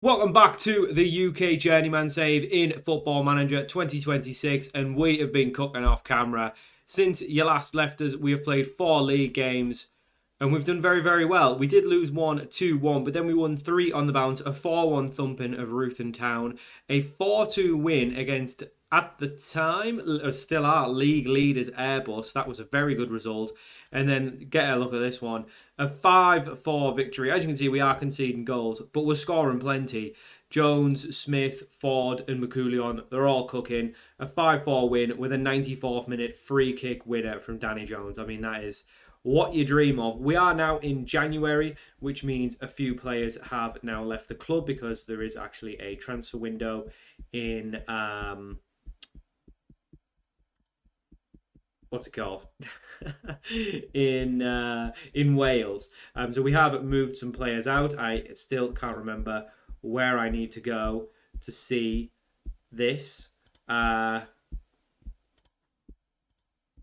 Welcome back to the UK Journeyman save in Football Manager 2026, and we have been cooking off camera. Since you last left us, we have played 4 league games, and we've done very, very well. We did lose one 2-1, but then we won 3 on the bounce, a 4-1 thumping of Ruthin Town, a 4-2 win against, at the time, still our league leaders Airbus. That was a very good result. And then get a look at this one. A 5-4 victory. As you can see, we are conceding goals, but we're scoring plenty. Jones, Smith, Ford, and McCoulion, they're all cooking. A 5-4 win with a 94th minute free kick winner from Danny Jones. I mean, that is what you dream of. We are now in January, which means a few players have now left the club because there is actually a transfer window in what's it called? in Wales. So we have moved some players out. I still can't remember where I need to go to see this. No,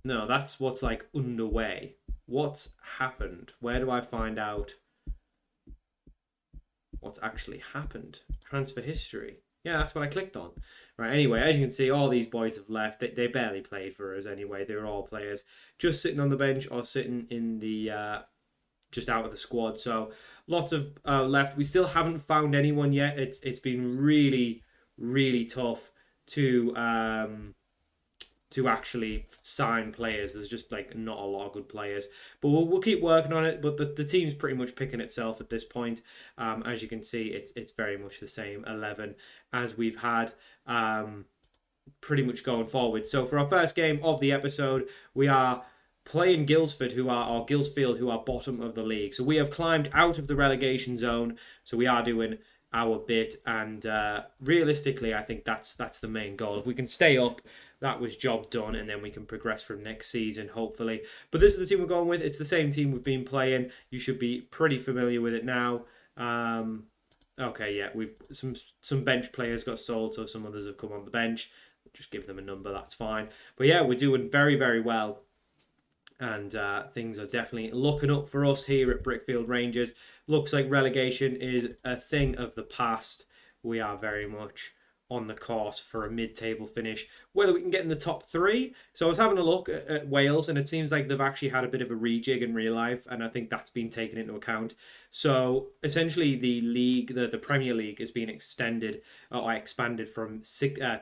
that's what's like underway. What's happened? Where do I find out what's actually happened? Transfer history. Yeah, that's what I clicked on. Right, anyway, as you can see, all these boys have left. They barely played for us anyway. They were all players just sitting on the bench or sitting in the just out of the squad. So lots of left. We still haven't found anyone yet. It's been really, really tough to actually sign players. There's just like not a lot of good players, but we'll keep working on it. But the team's pretty much picking itself at this point. As you can see, it's very much the same 11 as we've had pretty much going forward. So for our first game of the episode, we are playing Guildford, who are bottom of the league. So we have climbed out of the relegation zone. So we are doing our bit, and realistically, I think that's the main goal. If we can stay up, that was job done, and then we can progress from next season, hopefully. But this is the team we're going with. It's the same team we've been playing. You should be pretty familiar with it now. Okay, yeah, we've some bench players got sold, so some others have come on the bench. Just give them a number, that's fine. But yeah, we're doing very, very well. And things are definitely looking up for us here at BRICKFIELD Rangers. Looks like relegation is a thing of the past. We are very much on the course for a mid-table finish. Whether we can get in the top 3. So I was having a look at Wales, and it seems like they've actually had a bit of a rejig in real life, and I think that's been taken into account. So essentially, the league, the Premier League, is being extended or expanded from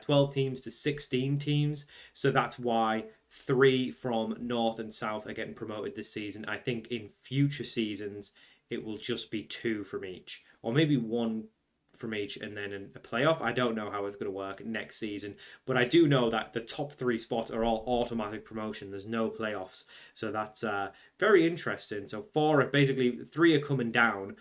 12 teams to 16 teams. So that's why 3 from North and South are getting promoted this season. I think in future seasons it will just be 2 from each, or maybe 1 from each, and then in a playoff. I don't know how it's going to work next season, but I do know that the top 3 spots are all automatic promotion. There's no playoffs, so that's very interesting. So 3 are coming down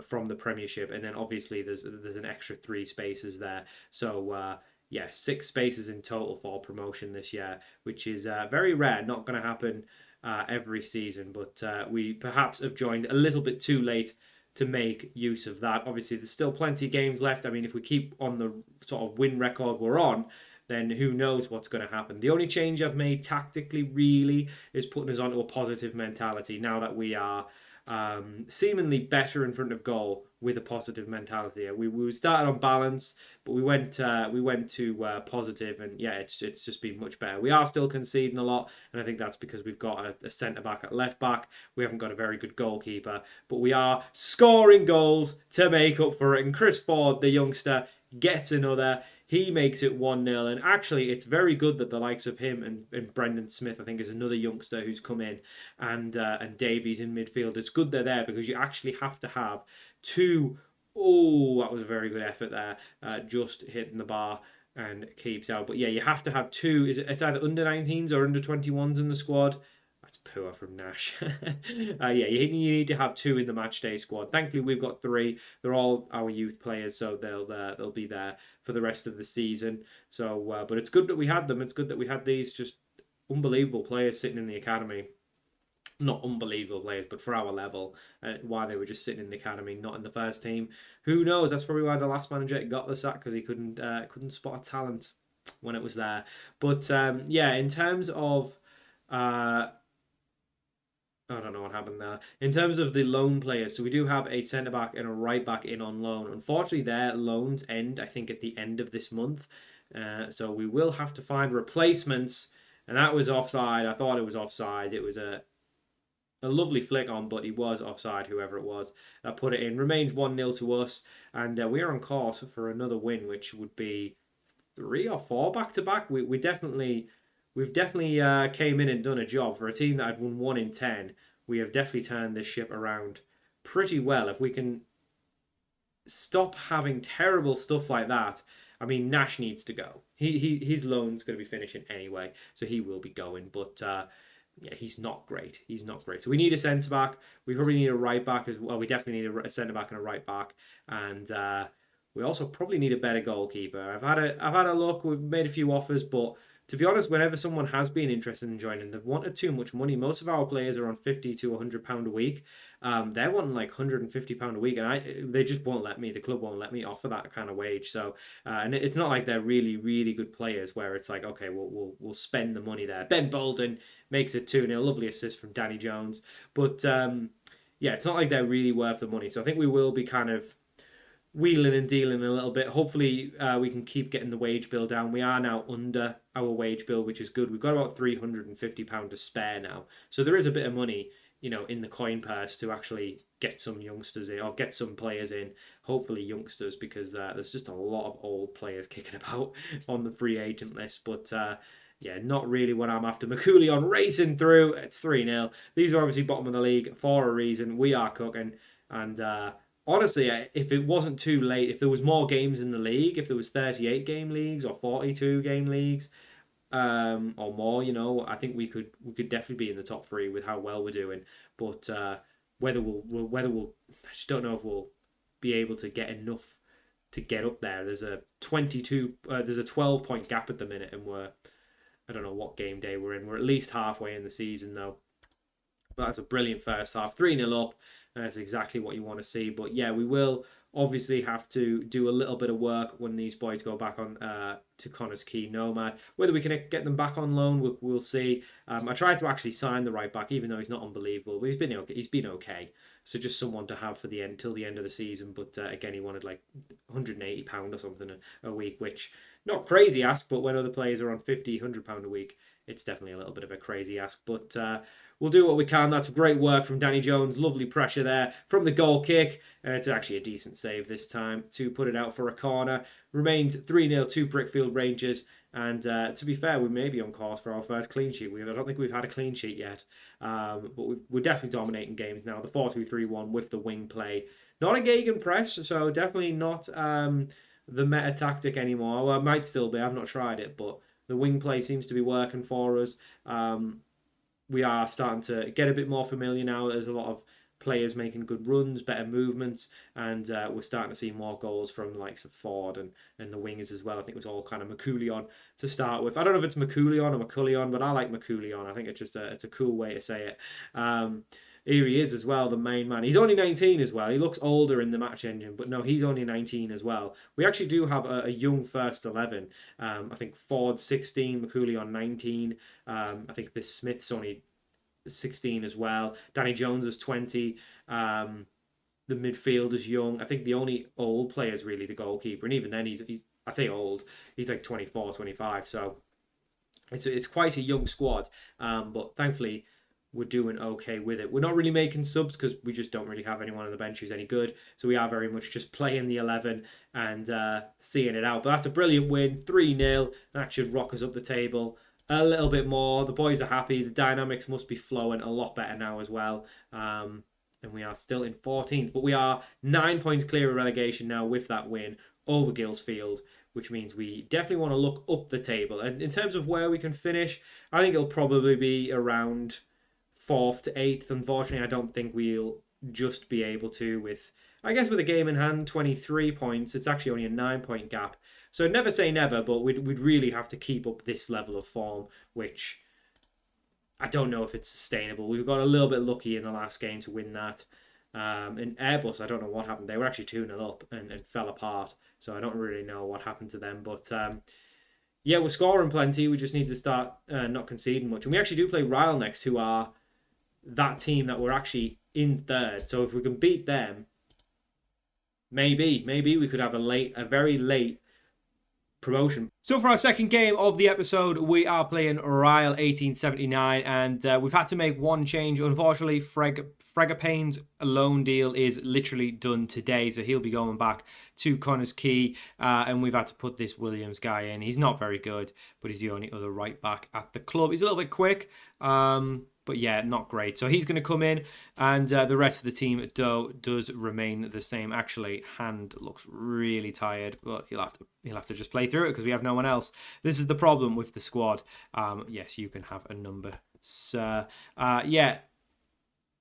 from the Premiership, and then obviously there's an extra 3 spaces there. So yeah, 6 spaces in total for promotion this year, which is very rare. Not going to happen every season, but we perhaps have joined a little bit too late to make use of that. Obviously, there's still plenty of games left. I mean, if we keep on the sort of win record we're on, then who knows what's going to happen. The only change I've made tactically, really, is putting us onto a positive mentality now that we are seemingly better in front of goal with a positive mentality. We started on balance, but we went to positive, and yeah, it's just been much better. We are still conceding a lot, and I think that's because we've got a centre back at left back. We haven't got a very good goalkeeper, but we are scoring goals to make up for it. And Chris Ford, the youngster, gets another. He makes it 1-0. And actually, it's very good that the likes of him and Brendan Smith, I think, is another youngster who's come in, and Davies in midfield. It's good they're there because you actually have to have 2. Oh, that was a very good effort there. Just hitting the bar and keeps out. But yeah, you have to have 2. It's either under 19s or under 21s in the squad. That's poor from Nash. Yeah, you need to have 2 in the match day squad. Thankfully, we've got 3. They're all our youth players, so they'll be there for the rest of the season. So, but it's good that we had them. It's good that we had these just unbelievable players sitting in the academy. Not unbelievable players, but for our level, why they were just sitting in the academy, not in the first team. Who knows? That's probably why the last manager got the sack, because he couldn't spot a talent when it was there. But yeah, in terms of I don't know what happened there. In terms of the loan players, so we do have a centre back and a right back in on loan. Unfortunately, their loans end, I think, at the end of this month. So we will have to find replacements. And that was offside. I thought it was offside. It was a lovely flick on, but he was offside, whoever it was that put it in. Remains 1-0 to us. And we are on course for another win, which would be 3 or 4 back to back. We've definitely came in and done a job for a team that had won 1 in 10. We have definitely turned this ship around pretty well. If we can stop having terrible stuff like that, I mean, Nash needs to go. His loan's going to be finishing anyway, so he will be going. But yeah, he's not great. He's not great. So we need a centre back. We probably need a right back as well. We definitely need a centre back and a right back, and we also probably need a better goalkeeper. I've had a look. We've made a few offers, but to be honest, whenever someone has been interested in joining, they've wanted too much money. Most of our players are on £50 to £100 a week. They're wanting like £150 a week, and they just won't let me. The club won't let me offer that kind of wage. So, and it's not like they're really, really good players where it's like, okay, we'll spend the money there. Ben Bolden makes it 2-0. Lovely assist from Danny Jones. But yeah, it's not like they're really worth the money. So I think we will be kind of wheeling and dealing a little bit. Hopefully, we can keep getting the wage bill down. We are now under our wage bill, which is good. We've got about £350 to spare now, so there is a bit of money, in the coin purse to actually get some youngsters in or get some players in. Hopefully, youngsters, because there's just a lot of old players kicking about on the free agent list. But yeah, not really what I'm after. McCoolion racing through. It's 3-0. These are obviously bottom of the league for a reason. We are cooking, and honestly, if it wasn't too late, if there was more games in the league, if there was 38 game leagues or 42 game leagues, or more, I think we could definitely be in the top 3 with how well we're doing. But whether we'll, I just don't know if we'll be able to get enough to get up there. There's a 12-point gap at the minute, and I don't know what game day we're in. We're at least halfway in the season though. But that's a brilliant first half, 3-0 up. That's exactly what you want to see. But yeah, we will obviously have to do a little bit of work when these boys go back on to Connors Quay Nomad. Whether we can get them back on loan, we'll see. I tried to actually sign the right back, even though he's not unbelievable. But he's been okay. So just someone to have for the end till the end of the season. But again, he wanted like £180 or something a week, which not crazy ask. But when other players are on £50, £100 a week, it's definitely a little bit of a crazy ask. But we'll do what we can. That's great work from Danny Jones. Lovely pressure there from the goal kick. And it's actually a decent save this time to put it out for a corner. Remains 3-0 to BRICKFIELD Rangers. And to be fair, we may be on course for our first clean sheet. I don't think we've had a clean sheet yet. But we're definitely dominating games now. The 4-2-3-1 with the wing play. Not a gegenpress, so definitely not the meta tactic anymore. Well, it might still be. I've not tried it, but the wing play seems to be working for us. We are starting to get a bit more familiar now. There's a lot of players making good runs, better movements, and we're starting to see more goals from the likes of Ford and the wingers as well. I think it was all kind of McCoolion to start with. I don't know if it's McCoolion or McCullion, but I like McCoolion. I think it's just it's a cool way to say it. Here he is as well, the main man. He's only 19 as well. He looks older in the match engine, but no, he's only 19 as well. We actually do have a young first 11. I think Ford's 16, McCoolion 19. I think this Smith's only 16 as well. Danny Jones is 20. The midfield is young. I think the only old player is really the goalkeeper, and even then he's I say old, he's like 24, 25. So it's quite a young squad. But thankfully we're doing okay with it. We're not really making subs because we just don't really have anyone on the bench who's any good. So we are very much just playing the 11 and seeing it out. But that's a brilliant win, 3-0. That should rock us up the table a little bit more. The boys are happy. The dynamics must be flowing a lot better now as well. And we are still in 14th. But we are 9 points clear of relegation now with that win over Gillsfield, which means we definitely want to look up the table. And in terms of where we can finish, I think it'll probably be around 4th to 8th. Unfortunately, I don't think we'll just be able to with a game in hand, 23 points. It's actually only a 9-point gap. So never say never, but we'd really have to keep up this level of form, which I don't know if it's sustainable. We got a little bit lucky in the last game to win that. In Airbus, I don't know what happened. They were actually 2-0 up and fell apart. So I don't really know what happened to them. But yeah, we're scoring plenty. We just need to start not conceding much. And we actually do play Ryle next, who are that team that we're actually in third. So if we can beat them, maybe we could have a very late promotion. So for our second game of the episode, we are playing Ryle 1879, and we've had to make one change. Unfortunately, Fregapane's loan deal is literally done today, so he'll be going back to Connors Quay, and we've had to put this Williams guy in. He's not very good, but he's the only other right back at the club. He's a little bit quick, but yeah, not great. So he's going to come in, and the rest of the team does remain the same. Actually, Hand looks really tired, but he'll have to just play through it because we have no one else. This is the problem with the squad. Yes, you can have a number, sir. Yeah,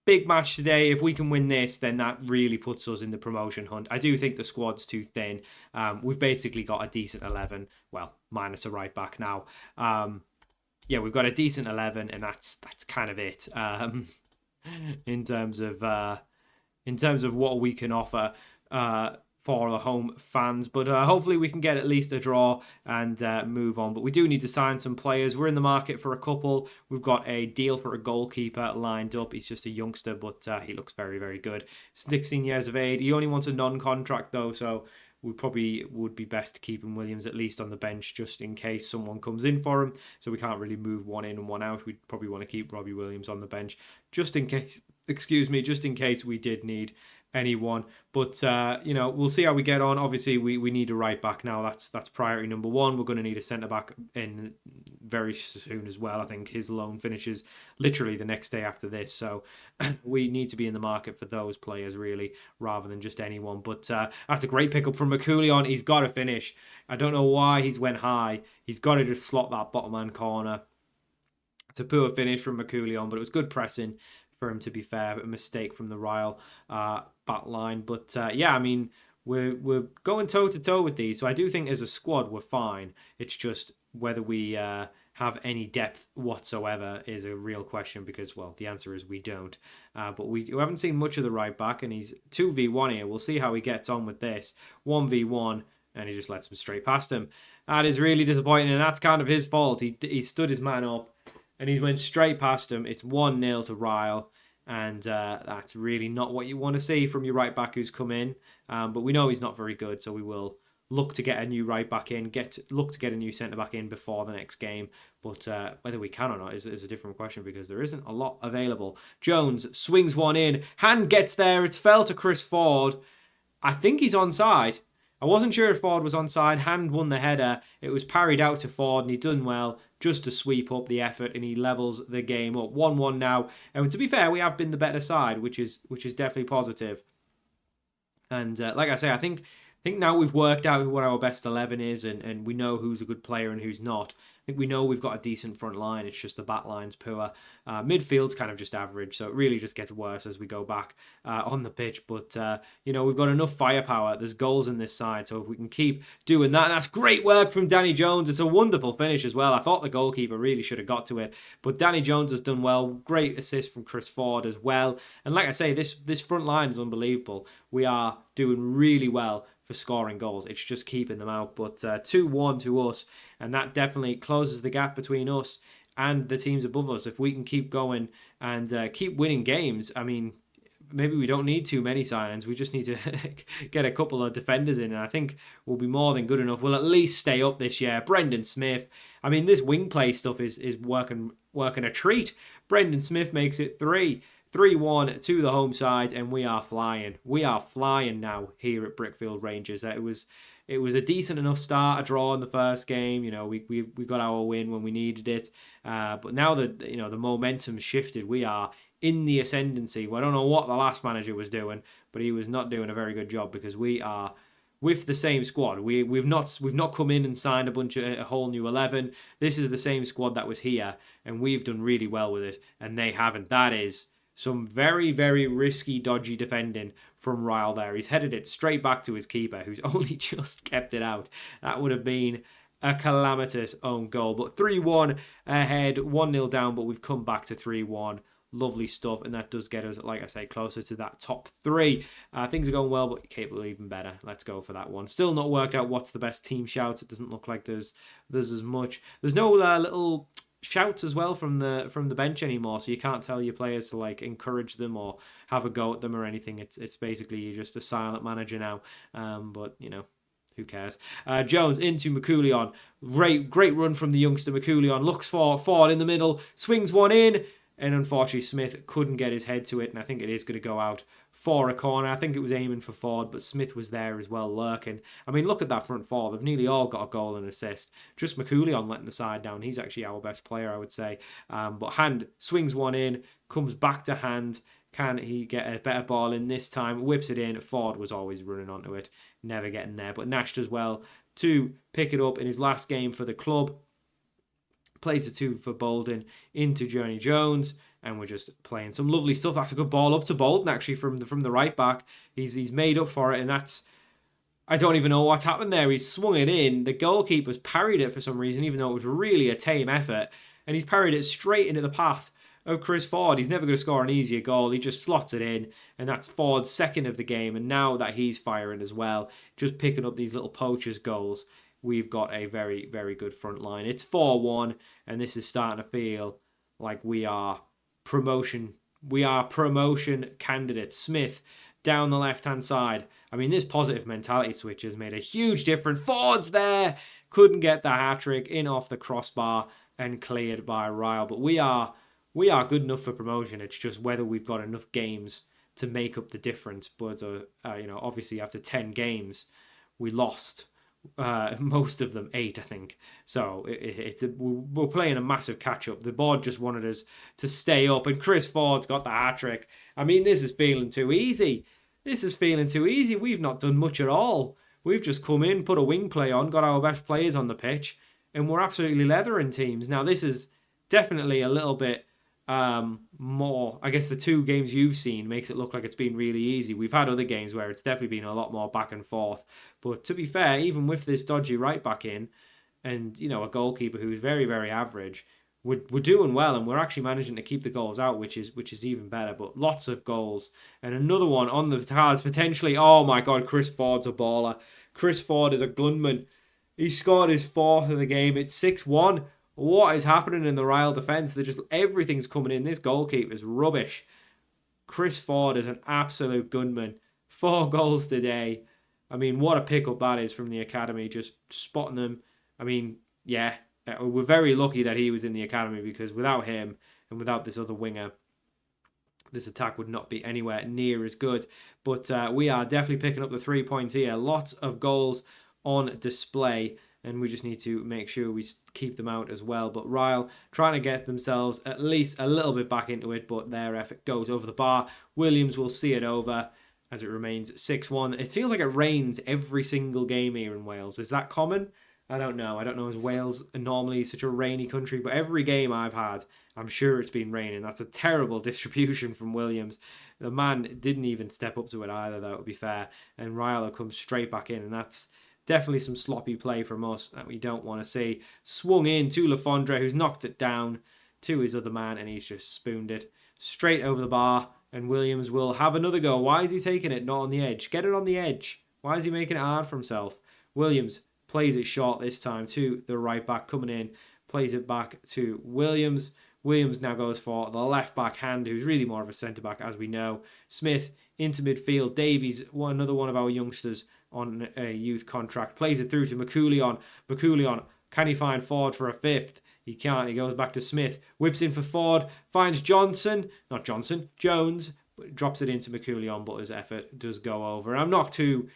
big match today. If we can win this, then that really puts us in the promotion hunt. I do think the squad's too thin. We've basically got a decent 11, well, minus a right back now. Yeah, we've got a decent 11, and that's kind of it in terms of what we can offer for the home fans. But hopefully we can get at least a draw and move on. But we do need to sign some players. We're in the market for a couple. We've got a deal for a goalkeeper lined up. He's just a youngster, but he looks very, very good. 16 years of age. He only wants a non-contract though, so we probably would be best keeping Williams at least on the bench just in case someone comes in for him. So we can't really move one in and one out. We'd probably want to keep Robbie Williams on the bench just in case, just in case we did need anyone. But we'll see how we get on. Obviously we need a right back now. That's priority number one. We're going to need a centre back in very soon as well. I think his loan finishes literally the next day after this, so we need to be in the market for those players really, rather than just anyone. But that's a great pickup from McCoolion. He's got to finish. I don't know why he's went high. He's got to just slot that bottom hand corner. It's a poor finish from McCoolion, but it was good pressing for him, to be fair. A mistake from the Ryle back line. But yeah, I mean, we're going toe-to-toe with these, so I do think as a squad we're fine. It's just whether we have any depth whatsoever is a real question, because, well, the answer is we don't. But we haven't seen much of the right back, and he's 2v1 here. We'll see how he gets on with this. 1v1, and he just lets him straight past him. That is really disappointing, and that's kind of his fault. He stood his man up, and he went straight past him. It's 1-0 to Ryle, and that's really not what you want to see from your right back who's come in. But we know he's not very good, so we will look to get a new right back in, look to get a new centre back in before the next game. But whether we can or not is a different question, because there isn't a lot available. Jones swings one in. Hand gets there. It's fell to Chris Ford. I think he's onside. I wasn't sure if Ford was onside. Hand won the header. It was parried out to Ford, and he done well just to sweep up the effort, and he levels the game up. 1-1 now. And to be fair, we have been the better side, which is definitely positive. And like I say, I think now we've worked out what our best 11 is, and we know who's a good player and who's not. I think we know we've got a decent front line. It's just the back line's poor. Midfield's kind of just average, so it really just gets worse as we go back on the pitch. But, we've got enough firepower. There's goals in this side, so if we can keep doing that, that's great work from Danny Jones. It's a wonderful finish as well. I thought the goalkeeper really should have got to it, but Danny Jones has done well. Great assist from Chris Ford as well. And like I say, this front line is unbelievable. We are doing really well for scoring goals. It's just keeping them out. But 2-1 to us, and that definitely closes the gap between us and the teams above us. If we can keep going and keep winning games, I mean, maybe we don't need too many signings. We just need to get a couple of defenders in, and I think we'll be more than good enough. We'll at least stay up this year. Brendan Smith. I mean, this wing play stuff is working a treat. Brendan Smith makes it 3-1 to the home side, and we are flying. We are flying now here at BRICKFIELD Rangers. It was a decent enough start, a draw in the first game. We got our win when we needed it. But now that the momentum shifted, we are in the ascendancy. Well, I don't know what the last manager was doing, but he was not doing a very good job, because we are with the same squad. We've not come in and signed a whole new 11. This is the same squad that was here, and we've done really well with it, and they haven't. That is some very, very risky, dodgy defending from Ryle there. He's headed it straight back to his keeper, who's only just kept it out. That would have been a calamitous own goal. But 3-1 ahead, 1-0 down, but we've come back to 3-1. Lovely stuff, and that does get us, like I say, closer to that top three. Things are going well, but capable even better. Let's go for that one. Still not worked out what's the best team shout. It doesn't look like there's as much. There's no little shouts as well from the bench anymore, so you can't tell your players to like encourage them or have a go at them or anything. It's basically you're just a silent manager now. But you know, who cares? Jones into McCoulion. Great run from the youngster McCoulion. Looks for Ford in the middle, swings one in, and unfortunately Smith couldn't get his head to it, and I think it is going to go out for a corner. I think it was aiming for Ford, but Smith was there as well, lurking. I mean, look at that front four. They've nearly all got a goal and assist. Just McCoulion letting the side down. He's actually our best player, I would say. But Hand swings one in, comes back to Hand. Can he get a better ball in this time? Whips it in. Ford was always running onto it, never getting there. But Nash does well to pick it up in his last game for the club. Plays the 2 for Bolden into Journey Jones. And we're just playing some lovely stuff. That's a good ball up to Bolden, actually, from the right back. He's made up for it, and that's... I don't even know what's happened there. He's swung it in. The goalkeeper's parried it for some reason, even though it was really a tame effort. And he's parried it straight into the path of Chris Ford. He's never going to score an easier goal. He just slots it in, and that's Ford's second of the game. And now that he's firing as well, just picking up these little poachers' goals, we've got a very, very good front line. It's 4-1, and this is starting to feel like we are promotion candidates. Smith down the left-hand side. I mean, this positive mentality switch has made a huge difference. Ford's there. Couldn't get the hat-trick in off the crossbar and cleared by Ryle. But we are good enough for promotion. It's just whether we've got enough games to make up the difference. But, obviously after 10 games, we lost most of them, 8, I think. So we're playing a massive catch-up. The board just wanted us to stay up, and Chris Ford's got the hat-trick. I mean, this is feeling too easy. We've not done much at all. We've just come in, put a wing play on, got our best players on the pitch, and we're absolutely leathering teams. Now, this is definitely a little bit more, I guess the 2 games you've seen makes it look like it's been really easy. We've had other games where it's definitely been a lot more back and forth. But to be fair, even with this dodgy right back in and, a goalkeeper who's very, very average, we're doing well, and we're actually managing to keep the goals out, which is even better. But lots of goals. And another one on the cards potentially. Oh my God, Chris Ford's a baller. Chris Ford is a gunman. He scored his 4th of the game. It's 6-1. What is happening in the Ryle defence? Everything's coming in. This goalkeeper's rubbish. Chris Ford is an absolute gunman. 4 goals today. I mean, what a pickup that is from the academy. Just spotting them. I mean, yeah, we're very lucky that he was in the academy, because without him and without this other winger, this attack would not be anywhere near as good. But we are definitely picking up the 3 points here. Lots of goals on display. And we just need to make sure we keep them out as well. But Ryle trying to get themselves at least a little bit back into it, but their effort goes over the bar. Williams will see it over as it remains 6-1. It feels like it rains every single game here in Wales. Is that common? I don't know. Is Wales normally such a rainy country? But every game I've had, I'm sure it's been raining. That's a terrible distribution from Williams. The man didn't even step up to it either, that would be fair. And Ryle comes straight back in, and that's definitely some sloppy play from us that we don't want to see. Swung in to Lafondre, who's knocked it down to his other man, and he's just spooned it straight over the bar. And Williams will have another go. Why is he taking it not on the edge? Get it on the edge. Why is he making it hard for himself? Williams plays it short this time to the right back coming in. Plays it back to Williams. Williams now goes for the left back Hand, who's really more of a centre back, as we know. Smith into midfield. Davies, another one of our youngsters on a youth contract, plays it through to McCoulion. McCoulion, can he find Ford for a 5th? He can't. He goes back to Smith. Whips in for Ford. Finds Jones. Drops it into McCoulion, but his effort does go over. I'm not too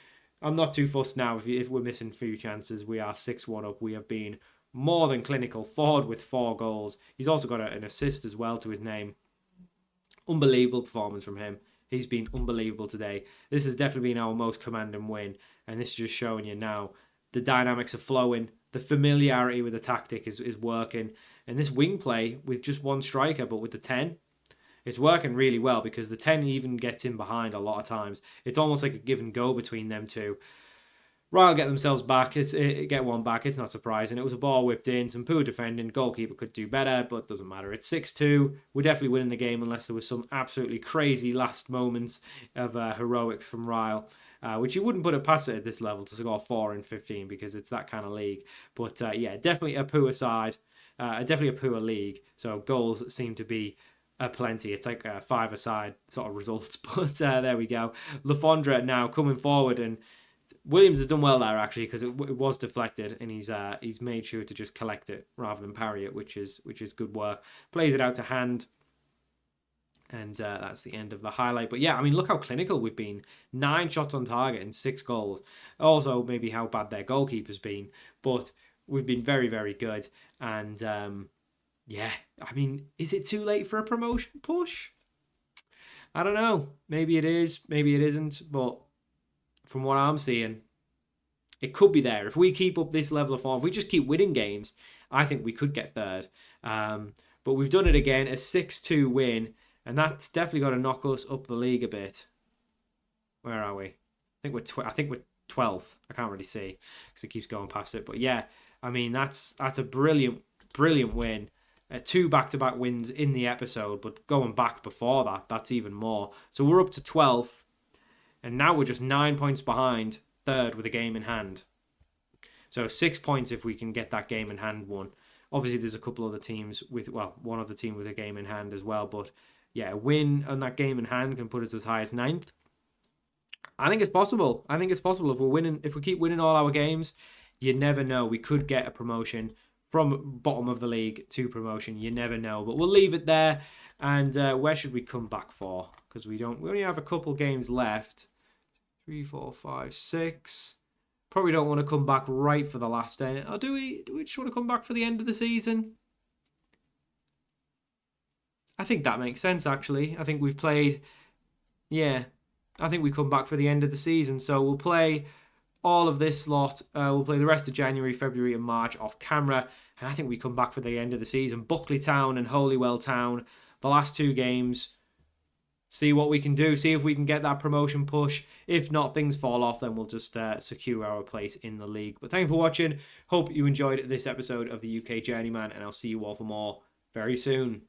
fussed now if we're missing 2 chances. We are 6-1 up. We have been more than clinical. Ford with 4 goals. He's also got an assist as well to his name. Unbelievable performance from him. He's been unbelievable today. This has definitely been our most commanding win. And this is just showing you now the dynamics are flowing. The familiarity with the tactic is working. And this wing play with just 1 striker, but with the 10, it's working really well, because the 10 even gets in behind a lot of times. It's almost like a give and go between them 2. Ryle get themselves back. Get one back. It's not surprising. It was a ball whipped in. Some poor defending. Goalkeeper could do better, but doesn't matter. It's 6-2. We're definitely winning the game unless there was some absolutely crazy last moments of heroics from Ryle, which you wouldn't put it past it at this level to score 4 in 15, because it's that kind of league. But yeah, definitely a poor side. definitely a poor league. So goals seem to be plenty. It's like a five-a-side sort of results. But there we go. Lafondra now coming forward, and Williams has done well there actually, because it was deflected, and he's made sure to just collect it rather than parry it, which is good work. Plays it out to Hand, and that's the end of the highlight. But yeah, I mean, look how clinical we've been. 9 shots on target and 6 goals. Also, maybe how bad their goalkeeper's been, but we've been very, very good. And yeah, I mean, is it too late for a promotion push? I don't know. Maybe it is, maybe it isn't, but from what I'm seeing, it could be there. If we keep up this level of form, if we just keep winning games, I think we could get third. But we've done it again, a 6-2 win, and that's definitely got to knock us up the league a bit. Where are we? I think we're 12th. I can't really see because it keeps going past it. But yeah, I mean, that's a brilliant win. 2 back-to-back wins in the episode, but going back before that, that's even more. So we're up to 12th. And now we're just 9 points behind third with a game in hand. So 6 points if we can get that game in hand won. Obviously, there's a couple other teams with, well, one other team with a game in hand as well. But yeah, a win on that game in hand can put us as high as 9th. I think it's possible. I think it's possible if we're winning. If we keep winning all our games, you never know. We could get a promotion from bottom of the league to promotion. You never know. But we'll leave it there. And where should we come back for? Because we only have a couple games left. 3, 4, 5, 6. Probably don't want to come back right for the last end. Or do we? Do we just want to come back for the end of the season? I think that makes sense, actually. I think we've played... Yeah, I think we come back for the end of the season. So we'll play all of this lot. We'll play the rest of January, February and March off camera. And I think we come back for the end of the season. Buckley Town and Holywell Town. The last 2 games... See what we can do. See if we can get that promotion push. If not, things fall off, then we'll just secure our place in the league. But thanks for watching. Hope you enjoyed this episode of the UK Journeyman, and I'll see you all for more very soon.